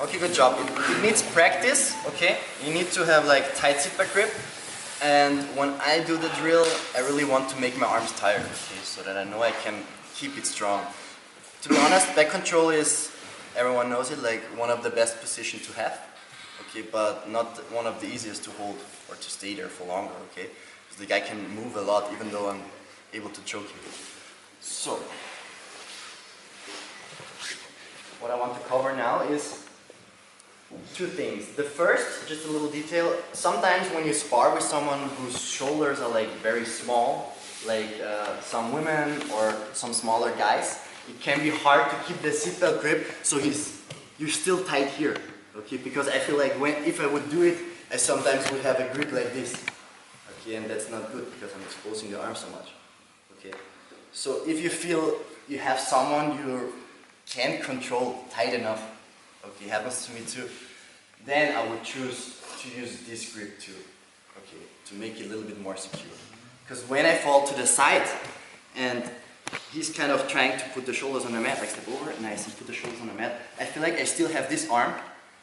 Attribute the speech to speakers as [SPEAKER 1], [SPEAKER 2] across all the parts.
[SPEAKER 1] Okay, good job. It needs practice, okay? You need to have like tight sit back grip. And when I do the drill, I really want to make my arms tired, okay? So that I know I can keep it strong. To be honest, back control is, everyone knows it, like one of the best positions to have. Okay, but not one of the easiest to hold or to stay there for longer, okay? Because the guy can move a lot even though I'm able to choke him. So, what I want to cover now is two things. The first, just a little detail, sometimes when you spar with someone whose shoulders are like very small, like some women or some smaller guys, it can be hard to keep the seatbelt grip, so you're still tight here, okay? Because I feel like if I would do it, I sometimes would have a grip like this, okay? And that's not good because I'm exposing the arm so much, okay? So if you feel you have someone you can't control tight enough, okay, happens to me too, then I would choose to use this grip too, okay, to make it a little bit more secure. Because when I fall to the side and he's kind of trying to put the shoulders on the mat, like step over, nice, and put the shoulders on the mat, I feel like I still have this arm,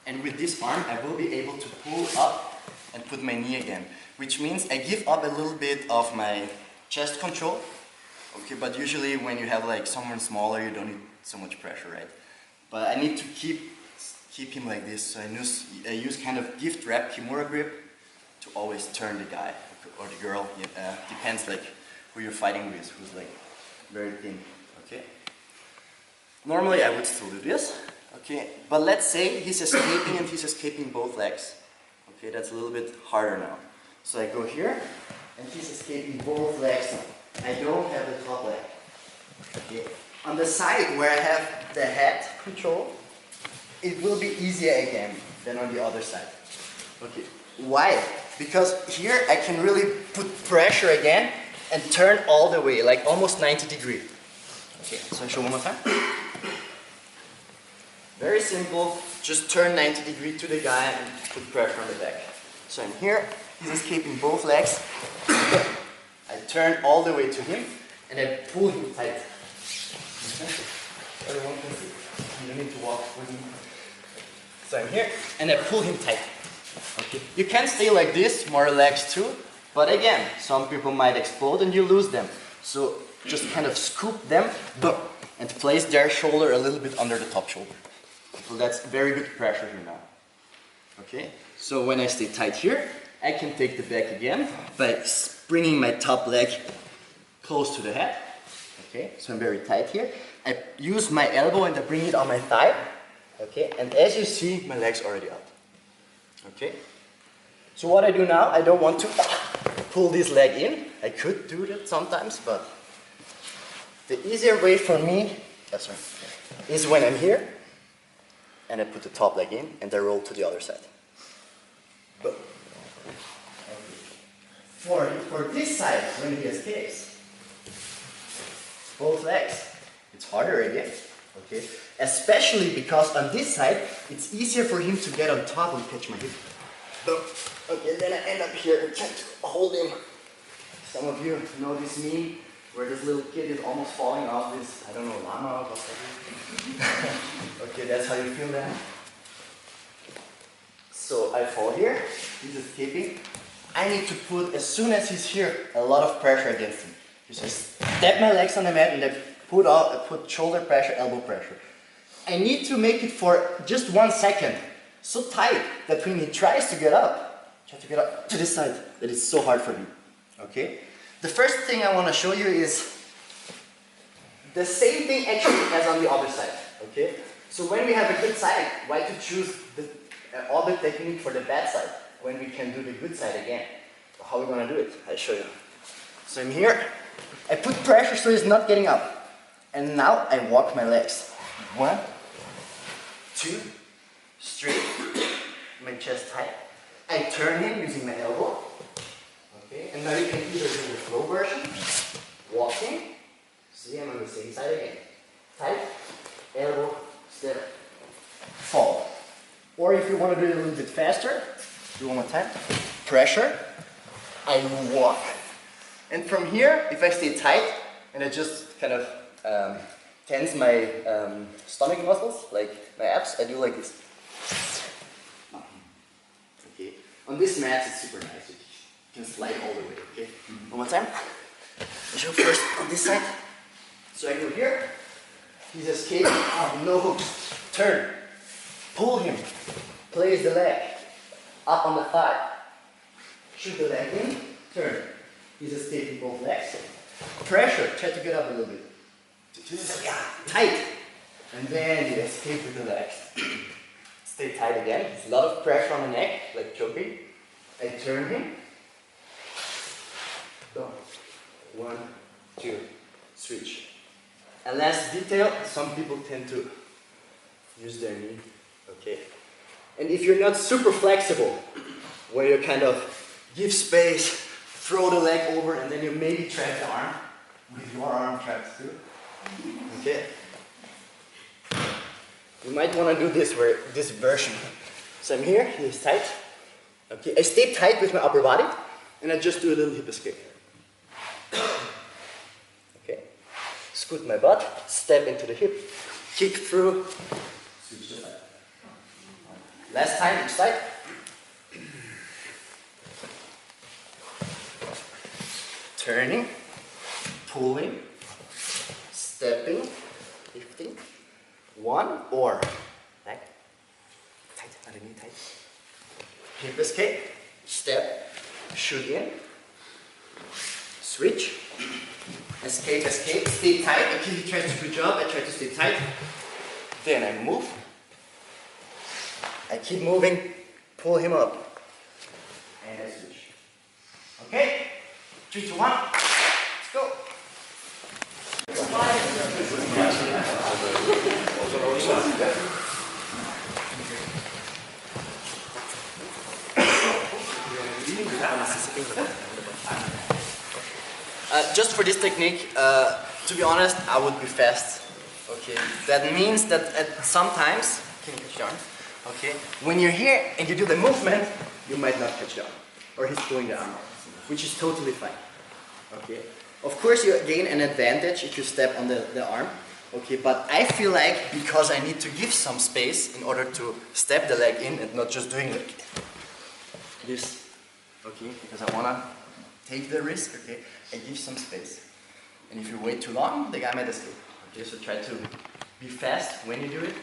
[SPEAKER 1] and with this arm I will be able to pull up and put my knee again, which means I give up a little bit of my chest control, okay, but usually when you have like someone smaller you don't need so much pressure, right? But I need to keep him like this, so I use kind of gift wrap Kimura grip to always turn the guy or the girl, depends like who you're fighting with, who's like very thin, okay? Normally I would still do this, okay? But let's say he's escaping and he's escaping both legs, okay? That's a little bit harder now. So I go here and he's escaping both legs. I don't have the top leg, okay? On the side where I have the head control, it will be easier again than on the other side. Okay, why? Because here I can really put pressure again and turn all the way, like almost 90 degrees. Okay, so I show one more time. Very simple, just turn 90 degrees to the guy and put pressure on the back. So I'm here, he's escaping both legs. I turn all the way to him and I pull him tight. Everyone can see. You don't need to walk with me. So I'm here and I pull him tight. Okay. You can stay like this, more relaxed too, but again, some people might explode and you lose them. So just kind of scoop them and place their shoulder a little bit under the top shoulder. So that's very good pressure here now. Okay. So when I stay tight here, I can take the back again by bringing my top leg close to the head. Okay, so I'm very tight here. I use my elbow and I bring it on my thigh. Okay, and as you see, my leg's already out. Okay, so what I do now, I don't want to pull this leg in. I could do that sometimes, but the easier way for me is when I'm here and I put the top leg in and I roll to the other side. Boom. For this side, when he escapes, both legs, it's harder again, okay? Especially because on this side, it's easier for him to get on top and catch my hip. Boom. Okay, then I end up here and try to hold him. Some of you know this meme where this little kid is almost falling off this, I don't know, llama or something. Okay, that's how you feel that. So I fall here, he's escaping. I need to put, as soon as he's here, a lot of pressure against him. So I step my legs on the mat and I put shoulder pressure, elbow pressure. I need to make it for just 1 second, so tight that when he tries to get up to this side, that it's so hard for him. Okay? The first thing I want to show you is the same thing actually as on the other side. Okay? So when we have a good side, why to choose the other technique for the bad side when we can do the good side again? So how are we going to do it? I'll show you. So I'm here. I put pressure so he's not getting up. And now I walk my legs. 1, 2, straight, my chest tight. I turn him using my elbow. Okay, and now you can either do the flow version, walking. See, I'm on the same side again. Tight, elbow, step, fall. Or if you want to do it a little bit faster, do one more time. Pressure, I walk. And from here, if I stay tight, and I just kind of tense my stomach muscles, like my abs, I do like this. Okay. On this mat, it's super nice. You can slide all the way. Okay. One more time. I show first on this side. So I go here. He's escaping. Oh, no hooks. Turn. Pull him. Place the leg up on the thigh. Shoot the leg in. Turn. He's escaping both legs. Pressure. Try to get up a little bit. Yeah, tight. And then you escape with the legs. Stay tight again. There's a lot of pressure on the neck, like choking. I turn him. Go. 1, 2, switch. And last detail, some people tend to use their knee. Okay. And if you're not super flexible, where you kind of give space, throw the leg over, and then you maybe trap the arm with your arm trapped too. Okay. You might want to do this version. So I'm here, he's tight. Okay, I stay tight with my upper body, and I just do a little hip escape. Okay. Scoot my butt, step into the hip, kick through, switch to side. Last time, each side. Turning, pulling, stepping, lifting. 1 or back, tight, underneath tight. Hip escape, step, shoot in, switch, escape, escape, stay tight. Okay, he tries to switch up, I try to stay tight. Then I move. I keep moving, pull him up, and I switch. Okay, 3, 2, 1, let's go. Just for this technique, to be honest, I would be fast. Okay, that means that sometimes, can you catch the arm? Okay, when you're here and you do the movement, you might not catch the arm, or he's pulling the arm, which is totally fine. Okay, of course you gain an advantage if you step on the arm. Okay, but I feel like because I need to give some space in order to step the leg in and not just doing like this. Okay, because I wanna take the risk. Okay, I give some space, and if you wait too long, the guy might escape. Okay, so try to be fast when you do it.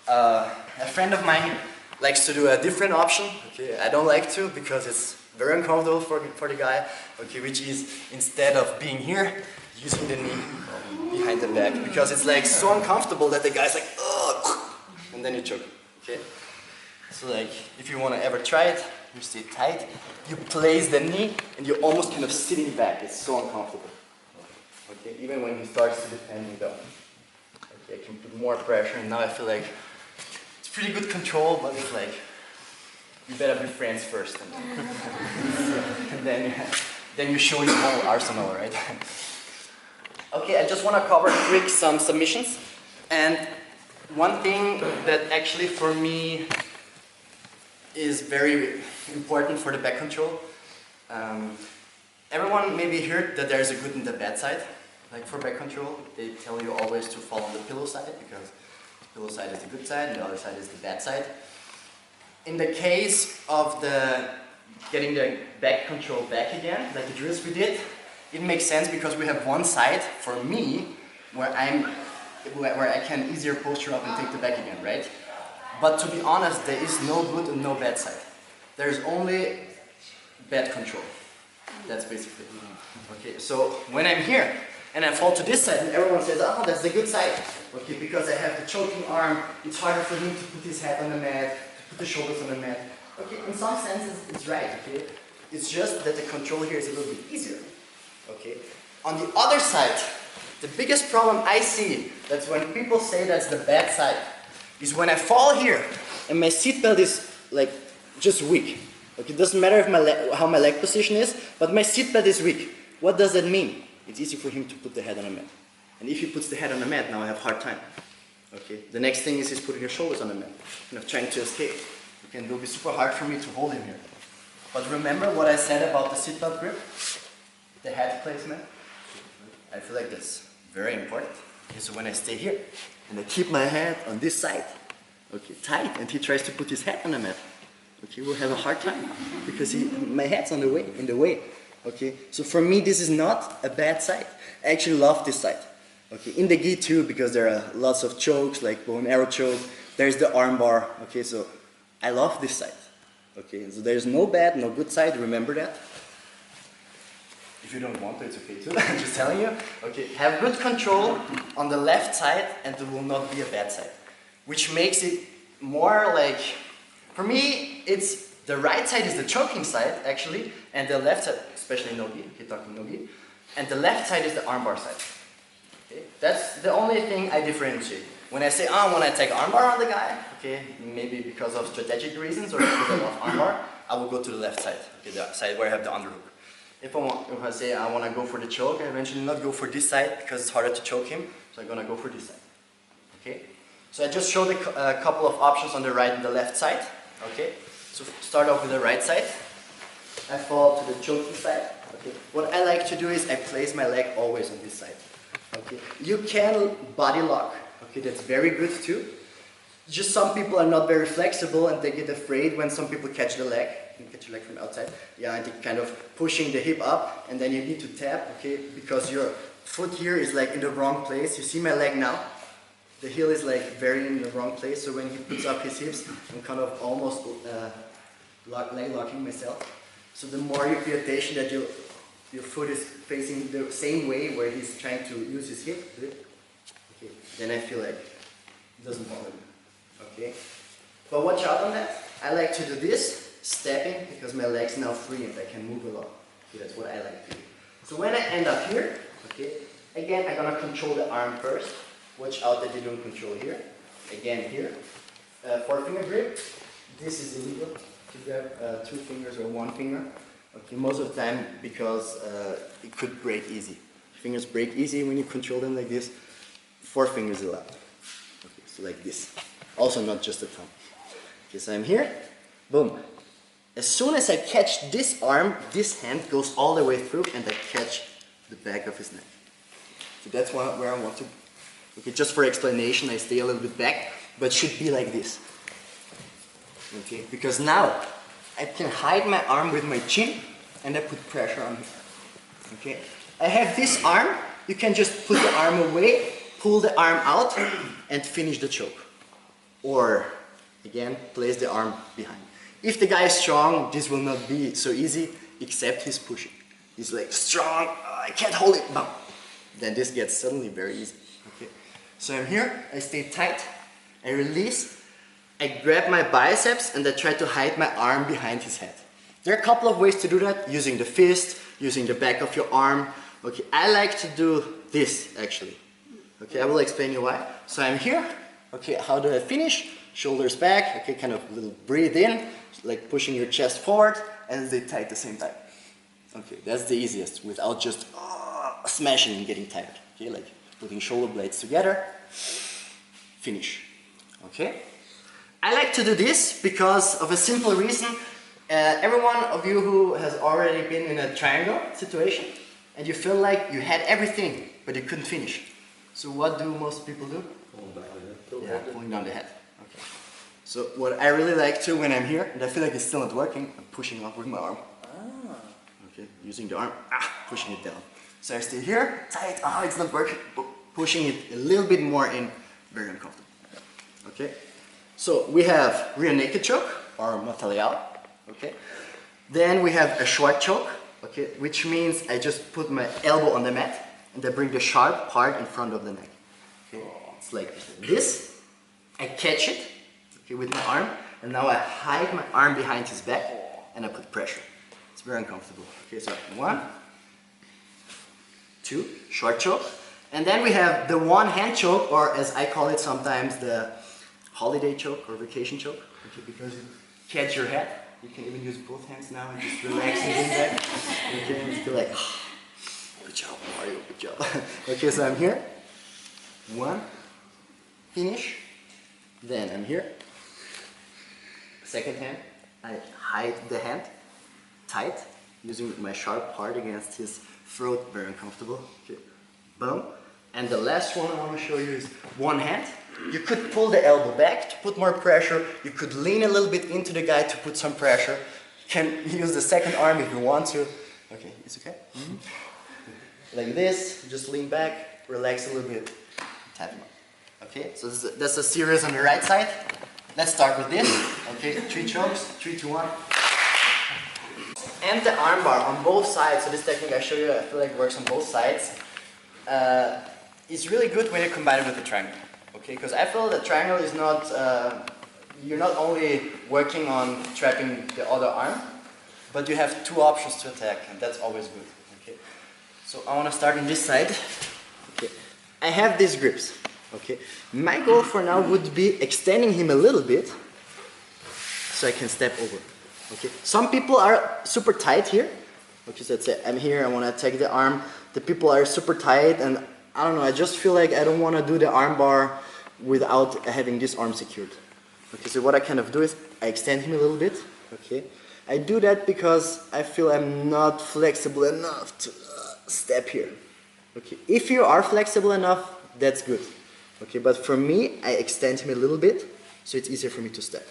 [SPEAKER 1] A friend of mine likes to do a different option. Okay, I don't like to because it's very uncomfortable for the guy. Okay, which is instead of being here, using the knee behind the back, because it's like so uncomfortable that the guy's like, ugh, and then you choke. Okay, so like if you want to ever try it, you stay tight, you place the knee, and you're almost kind of sitting back. It's so uncomfortable. Okay, even when he starts to defend me though. Okay, I can put more pressure, and now I feel like it's pretty good control, but it's like you better be friends first, and then you show your whole arsenal, right? Okay, I just want to cover quick some submissions, and one thing that actually for me is very important for the back control. Everyone maybe heard that there's a good and the bad side. Like for back control, they tell you always to fall on the pillow side, because the pillow side is the good side and the other side is the bad side. In the case of getting the back control back again, like the drills we did, it makes sense because we have one side, for me, where I can easier posture up and take the back again, right? But to be honest, there is no good and no bad side. There's only bad control. That's basically it. Okay, so when I'm here and I fall to this side and everyone says, oh, that's the good side. Okay, because I have the choking arm, it's harder for him to put his head on the mat, to put the shoulders on the mat. Okay, in some senses it's right, okay? It's just that the control here is a little bit easier. Okay. On the other side, the biggest problem I see, that's when people say that's the bad side, is when I fall here and my seatbelt is like just weak. Okay, it doesn't matter if how my leg position is, but my seatbelt is weak. What does that mean? It's easy for him to put the head on the mat. And if he puts the head on the mat, now I have a hard time. Okay. The next thing is he's putting his shoulders on the mat, kind of trying to escape. It will be super hard for me to hold him here. But remember what I said about the seatbelt grip? The head placement. I feel like that's very important. Okay, so when I stay here, and I keep my head on this side, okay, tight, and he tries to put his head on the mat, okay, we'll have a hard time, because my head's in the way, okay. So for me, this is not a bad side. I actually love this side, okay. In the gi too, because there are lots of chokes, like bow and arrow choke, there's the armbar, okay, so I love this side, okay. So there's no bad, no good side, remember that. If you don't want to, it's okay too, I'm just telling you. Okay, have good control on the left side and there will not be a bad side. Which makes it more like, for me, it's the right side is the choking side actually, and the left side, especially no-gi, okay, talking no-gi, and the left side is the armbar side. Okay, that's the only thing I differentiate. When I say, I want to take armbar on the guy, okay, maybe because of strategic reasons or because I love armbar, I will go to the left side, okay, the side where I have the underhook. If I say I want to go for the choke, I eventually not go for this side because it's harder to choke him, so I'm going to go for this side. Okay? So I just showed a couple of options on the right and the left side. Okay? So start off with the right side. I fall to the choking side. Okay? What I like to do is I place my leg always on this side. Okay? You can body lock. Okay, that's very good too. Just some people are not very flexible and they get afraid when some people catch the leg. You can catch your leg from outside. Yeah, and they're kind of pushing the hip up and then you need to tap, okay, because your foot here is like in the wrong place. You see my leg now? The heel is like very in the wrong place, so when he puts up his hips, I'm kind of almost leg locking myself. So the more you pay attention that your foot is facing the same way where he's trying to use his hip, okay, then I feel like it doesn't bother me. Okay, but watch out on that. I like to do this, stepping, because my leg's now free and I can move a lot. Okay, that's what I like to do. So when I end up here, okay, again I'm gonna control the arm first. Watch out that you don't control here. Again here, 4-finger grip. This is illegal to grab 2 fingers or 1 finger. Okay, most of the time because it could break easy. Fingers break easy when you control them like this. 4 fingers allowed. Okay, so like this. Also not just the thumb. Okay, so I'm here, boom. As soon as I catch this arm, this hand goes all the way through and I catch the back of his neck. So that's where I want to. Okay, just for explanation, I stay a little bit back, but should be like this. Okay, because now I can hide my arm with my chin and I put pressure on him. Okay, I have this arm, you can just put the arm away, pull the arm out and finish the choke. Or, again, place the arm behind. If the guy is strong, this will not be so easy, except he's pushing. He's like, strong, I can't hold it, bam. Then this gets suddenly very easy. Okay. So I'm here, I stay tight, I release, I grab my biceps and I try to hide my arm behind his head. There are a couple of ways to do that, using the fist, using the back of your arm. Okay, I like to do this, actually. Okay, I will explain you why. So I'm here. Okay, how do I finish? Shoulders back, okay, kind of a little breathe in, like pushing your chest forward, and stay tight at the same time. Okay, that's the easiest, without just smashing and getting tired. Okay, like putting shoulder blades together, finish. Okay? I like to do this because of a simple reason. Every one of you who has already been in a triangle situation, and you feel like you had everything, but you couldn't finish. So what do most people do? Yeah, pulling down the head. Okay. So what I really like to when I'm here, and I feel like it's still not working, I'm pushing up with my arm. Okay, using the arm, pushing it down. So I stay here, tight, it's not working, pushing it a little bit more in, very uncomfortable. Okay, so we have rear naked choke, or mataliao, okay. Then we have a short choke, okay, which means I just put my elbow on the mat, and I bring the sharp part in front of the neck. Okay. It's like this, I catch it, okay, with my arm, and now I hide my arm behind his back, and I put pressure. It's very uncomfortable. Okay, so 1, 2, short choke, and then we have the one hand choke, or as I call it sometimes, the holiday choke or vacation choke, okay, because you catch your head. You can even use both hands now and just relax and lean back. Okay, and feel like, good job, Mario, good job. Okay, so I'm here. 1, finish. Then I'm here. Second hand, I hide the hand tight, using my sharp part against his throat, very uncomfortable. Okay, boom. And the last one I want to show you is one hand. You could pull the elbow back to put more pressure. You could lean a little bit into the guy to put some pressure. You can use the second arm if you want to. Okay, it's okay? Like this, just lean back, relax a little bit, tap him up. Okay, so that's a series on the right side. Let's start with this. Okay, 3 chokes, 3, 2, 1. And the armbar on both sides. So this technique I show you, I feel like works on both sides. It's really good when you combine it with the triangle. Okay, because I feel the triangle is not, you're not only working on trapping the other arm, but you have 2 options to attack, and that's always good. Okay, so I want to start on this side. Okay, I have these grips. Okay, my goal for now would be extending him a little bit, so I can step over. Okay, some people are super tight here. Okay, so let's say I'm here, I want to attack the arm. The people are super tight, and I don't know, I just feel like I don't want to do the arm bar without having this arm secured. Okay, so what I kind of do is I extend him a little bit. Okay, I do that because I feel I'm not flexible enough to step here. Okay, if you are flexible enough, that's good. Okay, but for me, I extend him a little bit, so it's easier for me to step.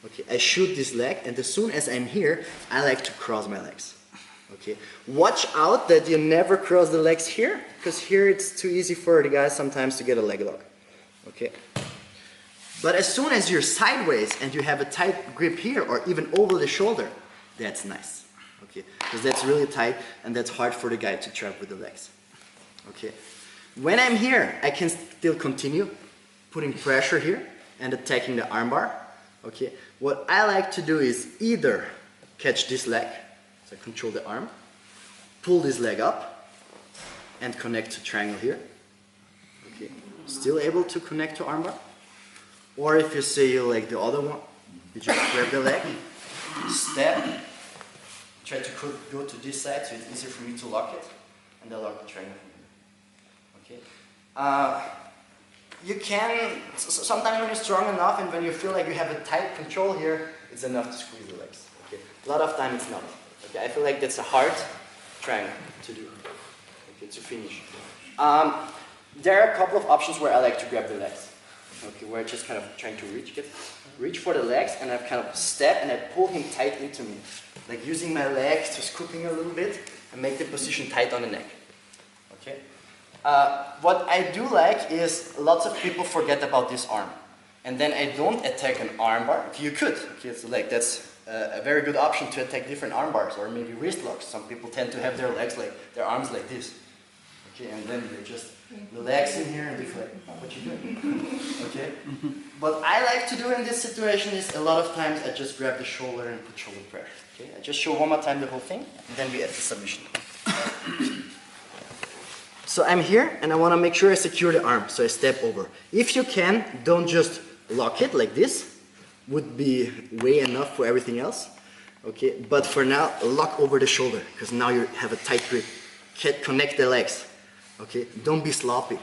[SPEAKER 1] Okay, I shoot this leg, and as soon as I'm here, I like to cross my legs. Okay, watch out that you never cross the legs here, because here it's too easy for the guys sometimes to get a leg lock. Okay, but as soon as you're sideways and you have a tight grip here, or even over the shoulder, that's nice. Okay, because that's really tight, and that's hard for the guy to trap with the legs. Okay, when I'm here, I can still continue putting pressure here and attacking the armbar. Okay, what I like to do is either catch this leg, so I control the arm, pull this leg up, and connect to triangle here. Okay, still able to connect to armbar. Or if you say you like the other one, you just grab the leg, step, try to go to this side so it's easier for me to lock it, and then lock the triangle from here. Okay. You can, sometimes when you're strong enough and when you feel like you have a tight control here, it's enough to squeeze the legs. Okay. A lot of time it's not. Okay. I feel like that's a hard triangle to do. Okay, to finish. There are a couple of options where I like to grab the legs. Okay, where I'm just kind of trying to reach for the legs, and I kind of step and I pull him tight into me. Like using my legs to scoop him a little bit and make the position tight on the neck. Okay. What I do like is lots of people forget about this arm, and then I don't attack an arm bar. Okay, you could. Okay, so like that's a very good option to attack different arm bars or maybe wrist locks. Some people tend to have their legs like their arms like this. Okay, and then you're just relaxing here and you're like, oh, what you doing? Okay. What I like to do in this situation is a lot of times I just grab the shoulder and put shoulder pressure. Okay, I just show one more time the whole thing, and then we add the submission. So I'm here and I want to make sure I secure the arm, so I step over. If you can, don't just lock it like this, would be way enough for everything else. Okay, but for now, lock over the shoulder, because now you have a tight grip. Connect the legs. Okay, don't be sloppy.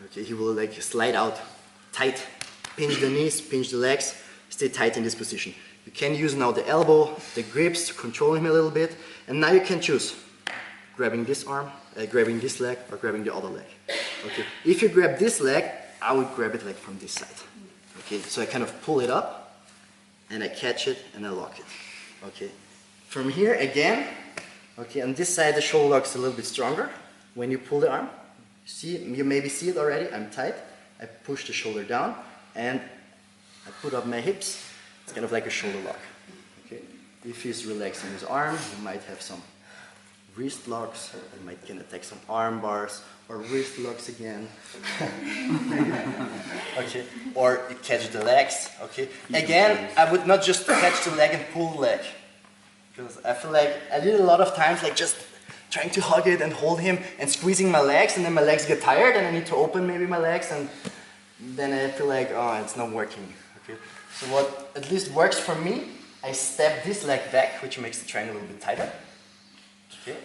[SPEAKER 1] Okay, he will like slide out tight. Pinch the knees, pinch the legs, stay tight in this position. You can use now the elbow, the grips to control him a little bit, and now you can choose grabbing this arm, grabbing this leg, or grabbing the other leg. Okay, if you grab this leg, I would grab it like from this side. Okay, so I kind of pull it up, and I catch it, and I lock it. Okay, from here again, okay, on this side the shoulder lock is a little bit stronger. When you pull the arm, see, you maybe see it already, I'm tight. I push the shoulder down, and I put up my hips. It's kind of like a shoulder lock. Okay, if he's relaxing his arm, he might have some wrist locks, I might can attack some arm bars, or wrist locks again. Okay, or catch the legs. Okay, again, I would not just catch the leg and pull the leg, because I feel like I did a lot of times like just trying to hug it and hold him and squeezing my legs, and then my legs get tired and I need to open maybe my legs, and then I feel like, oh, it's not working. Okay, so what at least works for me, I step this leg back, which makes the triangle a little bit tighter. Okay,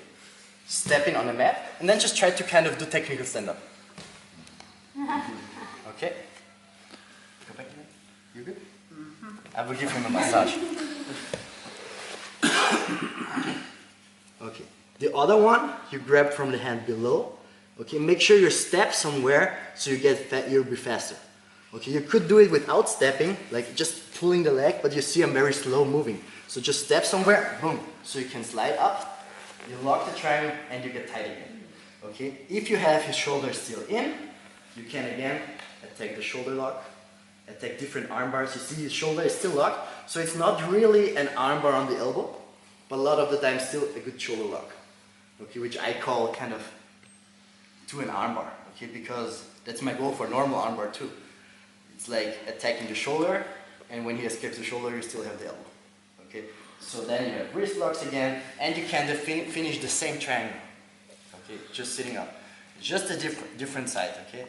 [SPEAKER 1] step in on the mat, and then just try to kind of do technical stand-up. Okay, go back again. You good? I will give him a massage. Okay, the other one you grab from the hand below. Okay, make sure you step somewhere so you'll be faster. Okay, you could do it without stepping, like just pulling the leg, but you see I'm very slow moving. So just step somewhere, boom, so you can slide up, you lock the triangle, and you get tight again. Okay, if you have his shoulder still in, you can again attack the shoulder lock, attack different arm bars. You see his shoulder is still locked, so it's not really an arm bar on the elbow, but a lot of the time still a good shoulder lock. Okay, which I call kind of to an arm bar, okay, because that's my goal for normal arm bar too. It's like attacking the shoulder, and when he escapes the shoulder, you still have the elbow. Okay, so then you have wrist locks again, and you can finish the same triangle. Okay, just sitting up. Just a different side. Okay,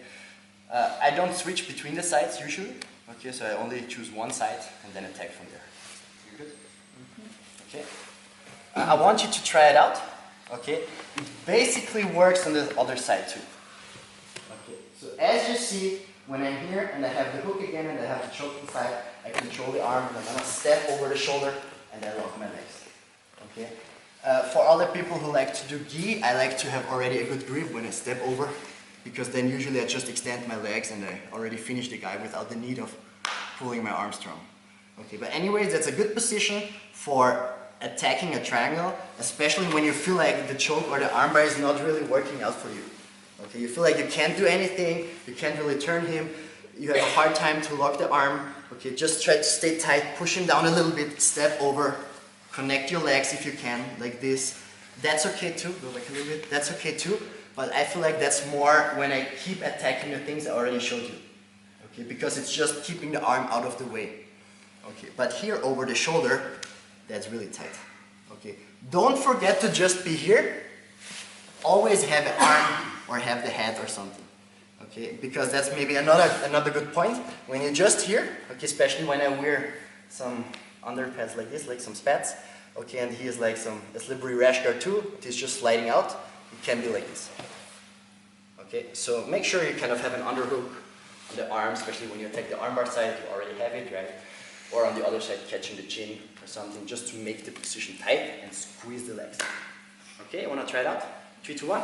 [SPEAKER 1] I don't switch between the sides usually. Okay, so I only choose one side and then attack from there. You good? Okay. I want you to try it out. Okay, it basically works on the other side too. Okay, so as you see, when I'm here and I have the hook again and I have the choke inside, I control the arm and I'm gonna step over the shoulder and then lock my legs. Okay. For other people who like to do gi, I like to have already a good grip when I step over, because then usually I just extend my legs and I already finish the guy without the need of pulling my arm strong. Okay, but anyways, that's a good position for attacking a triangle, especially when you feel like the choke or the armbar is not really working out for you. Okay, you feel like you can't do anything, you can't really turn him, you have a hard time to lock the arm. Okay, just try to stay tight, push him down a little bit, step over, connect your legs if you can, like this. That's okay too, go back a little bit, that's okay too, but I feel like that's more when I keep attacking the things I already showed you. Okay, because it's just keeping the arm out of the way. Okay, but here over the shoulder, that's really tight. Okay, don't forget to just be here. Always have an arm or have the head or something. Okay, because that's maybe another good point. When you're just here, okay, especially when I wear some underpants like this, like some spats, okay, and he is like a slippery rash guard too, it is just sliding out, it can be like this. Okay, so make sure you kind of have an underhook on the arm, especially when you attack the armbar side, you already have it, right? Or on the other side, catching the chin or something, just to make the position tight and squeeze the legs. Okay, you want to try it out? 3, 2, 1.